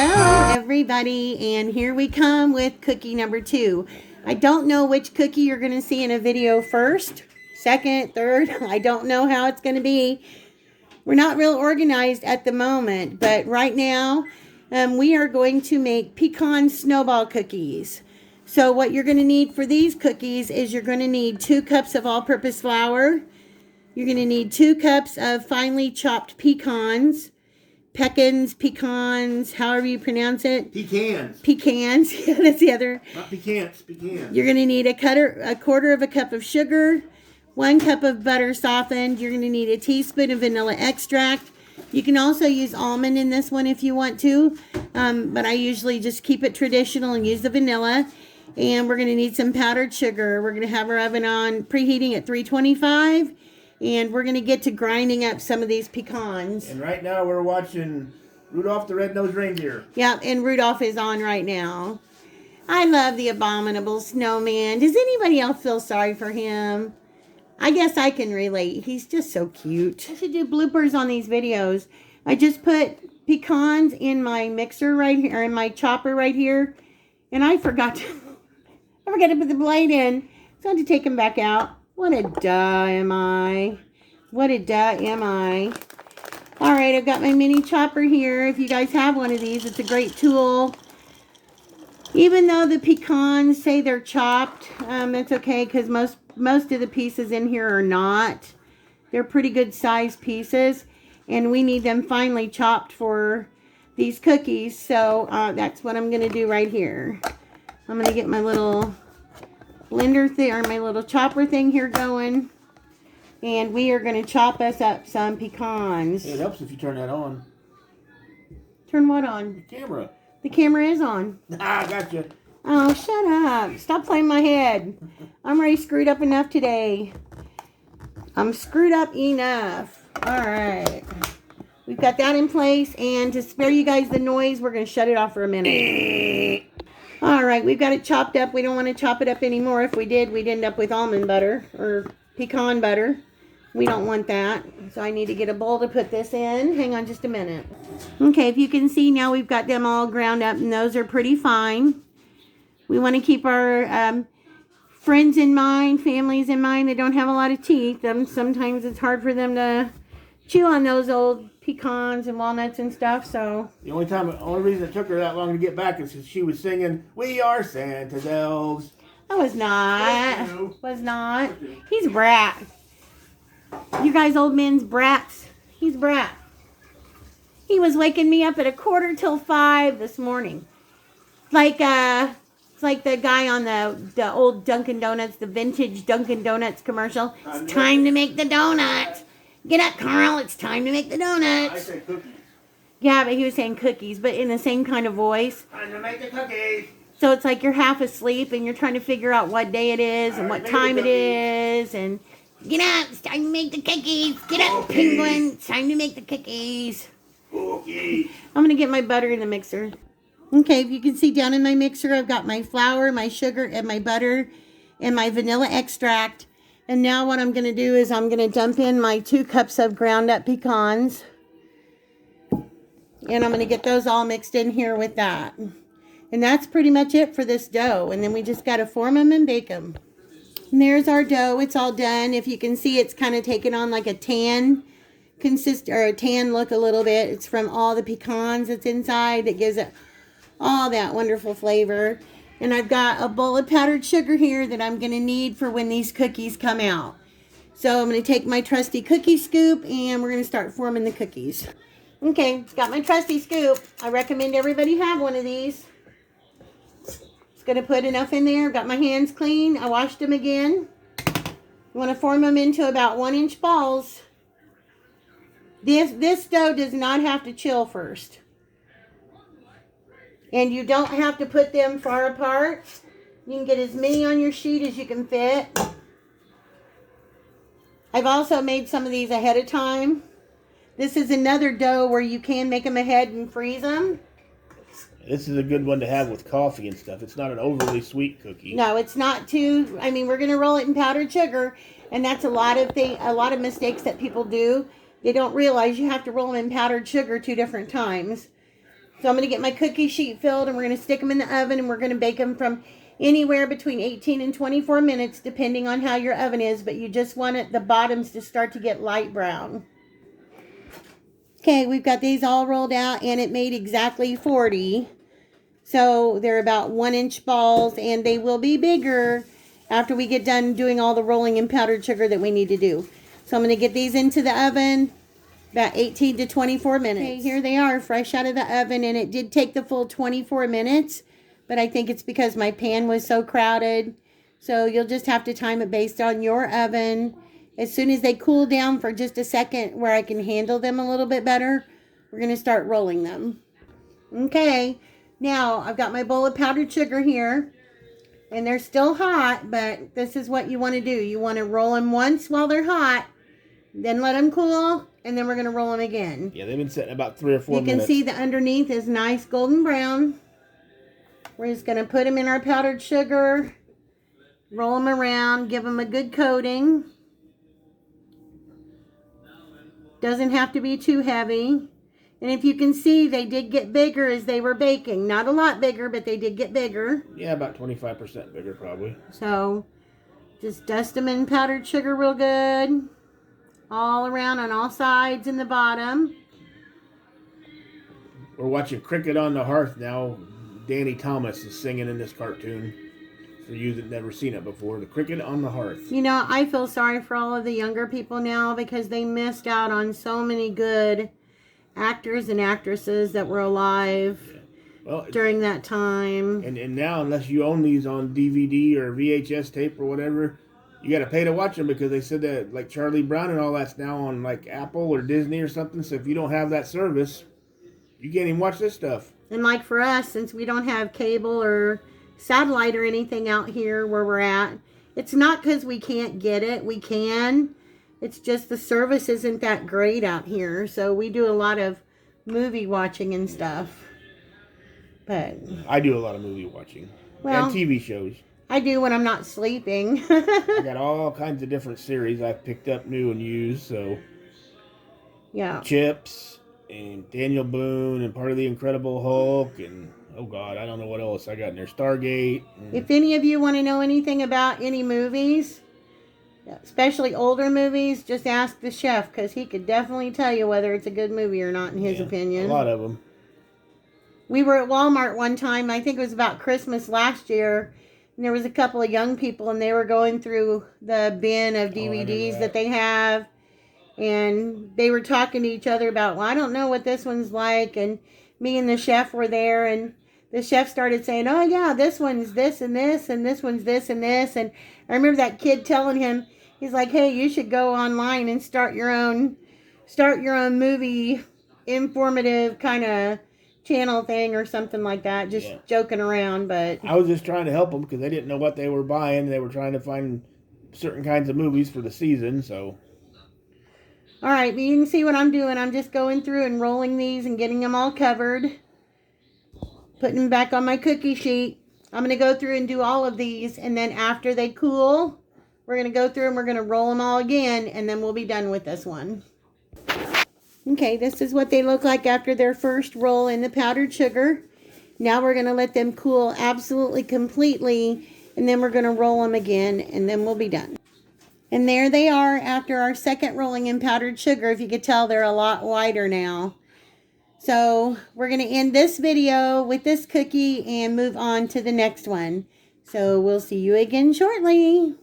Hello everybody, and here we come with cookie number 2. I don't know which cookie you're going to see in a video first, second, third. I don't know how it's going to be. We're not real organized at the moment, but right now we are going to make pecan snowball cookies. So what you're going to need for these cookies is you're going to need 2 cups of all-purpose flour. You're going to need 2 cups of finely chopped pecans. Pecans, pecans, however you pronounce it. Pecans. Pecans. Yeah, that's the other. Not pecans, pecans. You're going to need a quarter of a cup of sugar, 1 cup of butter softened. You're going to need a teaspoon of vanilla extract. You can also use almond in this one if you want to, but I usually just keep it traditional and use the vanilla. And we're going to need some powdered sugar. We're going to have our oven on preheating at 325. And we're going to get to grinding up some of these pecans. And right now we're watching Rudolph the Red-Nosed Reindeer. Yeah, and Rudolph is on right now. I love the abominable snowman. Does anybody else feel sorry for him? I guess I can relate. He's just so cute. I should do bloopers on these videos. I just put pecans in my mixer right here, or in my chopper right here. And I forgot to put the blade in. So I had to take them back out. What a duh am I? What a duh am I? All right, I've got my mini chopper here. If you guys have one of these, it's a great tool. Even though the pecans say they're chopped, that's okay because most of the pieces in here are not. They're pretty good sized pieces, and we need them finely chopped for these cookies. So that's what I'm going to do right here. I'm going to get my little blender thing, or my little chopper thing here going, and we are going to chop us up some pecans. It helps if you turn that on. Turn what on? The camera. The camera is on. Ah, gotcha. Oh, shut up. Stop playing my head. I'm already screwed up enough today. I'm screwed up enough. Alright. We've got that in place, and to spare you guys the noise, we're going to shut it off for a minute. Alright, we've got it chopped up. We don't want to chop it up anymore. If we did, we'd end up with almond butter or pecan butter. We don't want that. So I need to get a bowl to put this in. Hang on just a minute. Okay, if you can see now, we've got them all ground up, and those are pretty fine. We want to keep our friends in mind, families in mind that don't have a lot of teeth. Sometimes it's hard for them to chew on those old pecans and walnuts and stuff, so. The only reason it took her that long to get back is because she was singing, "We are Santa's elves." I was not. Was not. He's a brat. You guys old men's brats. He's a brat. He was waking me up at 4:45 this morning. It's like the guy on the old Dunkin' Donuts, the vintage Dunkin' Donuts commercial. It's time to make the donuts. Get up, Carl. It's time to make the donuts. I said cookies. Yeah, but he was saying cookies, but in the same kind of voice. Time to make the cookies. So it's like you're half asleep and you're trying to figure out what day it is and what time it is. And get up. It's time to make the cookies. Get up, penguin. It's time to make the cookies. Cookies. I'm going to get my butter in the mixer. Okay, if you can see down in my mixer, I've got my flour, my sugar, and my butter, and my vanilla extract. And now what I'm going to do is I'm going to dump in my 2 cups of ground up pecans. And I'm going to get those all mixed in here with that. And that's pretty much it for this dough. And then we just got to form them and bake them. And there's our dough. It's all done. If you can see, it's kind of taken on like a tan tan look a little bit. It's from all the pecans that's inside that gives it all that wonderful flavor. And I've got a bowl of powdered sugar here that I'm going to need for when these cookies come out. So I'm going to take my trusty cookie scoop and we're going to start forming the cookies. Okay, got my trusty scoop. I recommend everybody have one of these. Just going to put enough in there. Got my hands clean. I washed them again. You want to form them into about 1-inch balls. This dough does not have to chill first. And you don't have to put them far apart. You can get as many on your sheet as you can fit. I've also made some of these ahead of time. This is another dough where you can make them ahead and freeze them. This is a good one to have with coffee and stuff. It's not an overly sweet cookie. No, it's not too. I mean, we're going to roll it in powdered sugar, and that's a lot of mistakes that people do. They don't realize you have to roll them in powdered sugar 2 different times. So I'm going to get my cookie sheet filled, and we're going to stick them in the oven, and we're going to bake them from anywhere between 18 and 24 minutes, depending on how your oven is. But you just want the bottoms to start to get light brown. Okay, we've got these all rolled out, and it made exactly 40. So they're about 1-inch balls, and they will be bigger after we get done doing all the rolling in powdered sugar that we need to do. So I'm going to get these into the oven about 18 to 24 minutes. Okay, here they are, fresh out of the oven, and it did take the full 24 minutes, but I think it's because my pan was so crowded. So you'll just have to time it based on your oven. As soon as they cool down for just a second where I can handle them a little bit better, we're going to start rolling them. Okay, now I've got my bowl of powdered sugar here, and they're still hot, but this is what you want to do. You want to roll them once while they're hot, then let them cool, and then we're going to roll them again. Yeah, they've been sitting about 3 or 4 minutes. You can see the underneath is nice golden brown. We're just going to put them in our powdered sugar, roll them around, give them a good coating. Doesn't have to be too heavy. And if you can see, they did get bigger as they were baking. Not a lot bigger, but they did get bigger. Yeah, about 25% bigger probably. So just dust them in powdered sugar real good. All around on all sides and the bottom. We're watching Cricket on the Hearth now. Danny Thomas is singing in this cartoon. For you that never seen it before, the Cricket on the Hearth. You know, I feel sorry for all of the younger people now because they missed out on so many good actors and actresses that were alive during that time. And now, unless you own these on DVD or VHS tape or whatever, you got to pay to watch them because they said that like Charlie Brown and all that's now on like Apple or Disney or something. So if you don't have that service, you can't even watch this stuff. And like for us, since we don't have cable or satellite or anything out here where we're at, it's not because we can't get it. We can. It's just the service isn't that great out here. So we do a lot of movie watching and stuff. But I do a lot of movie watching. Well, and TV shows. I do when I'm not sleeping. I got all kinds of different series I've picked up new and used. So yeah. Chips and Daniel Boone and part of the Incredible Hulk and oh God, I don't know what else I got in there. Stargate. If any of you want to know anything about any movies, especially older movies, just ask the chef because he could definitely tell you whether it's a good movie or not in his opinion. A lot of them. We were at Walmart one time, I think it was about Christmas last year, and there was a couple of young people and they were going through the bin of DVDs that they have, and they were talking to each other about, well, I don't know what this one's like, and me and the chef were there, and the chef started saying, oh yeah, this one's this and this, and this one's this and this. And I remember that kid telling him, he's like, hey, you should go online and start your own movie informative kind of channel thing or something like that. Just joking around, but I was just trying to help them because they didn't know what they were buying. They were trying to find certain kinds of movies for the season, so. All right, but you can see what I'm doing. I'm just going through and rolling these and getting them all covered. Putting them back on my cookie sheet. I'm going to go through and do all of these. And then after they cool, we're going to go through and we're going to roll them all again. And then we'll be done with this one. Okay, this is what they look like after their first roll in the powdered sugar. Now we're going to let them cool absolutely completely. And then we're going to roll them again. And then we'll be done. And there they are after our second rolling in powdered sugar. If you could tell, they're a lot whiter now. So we're going to end this video with this cookie and move on to the next one. So we'll see you again shortly.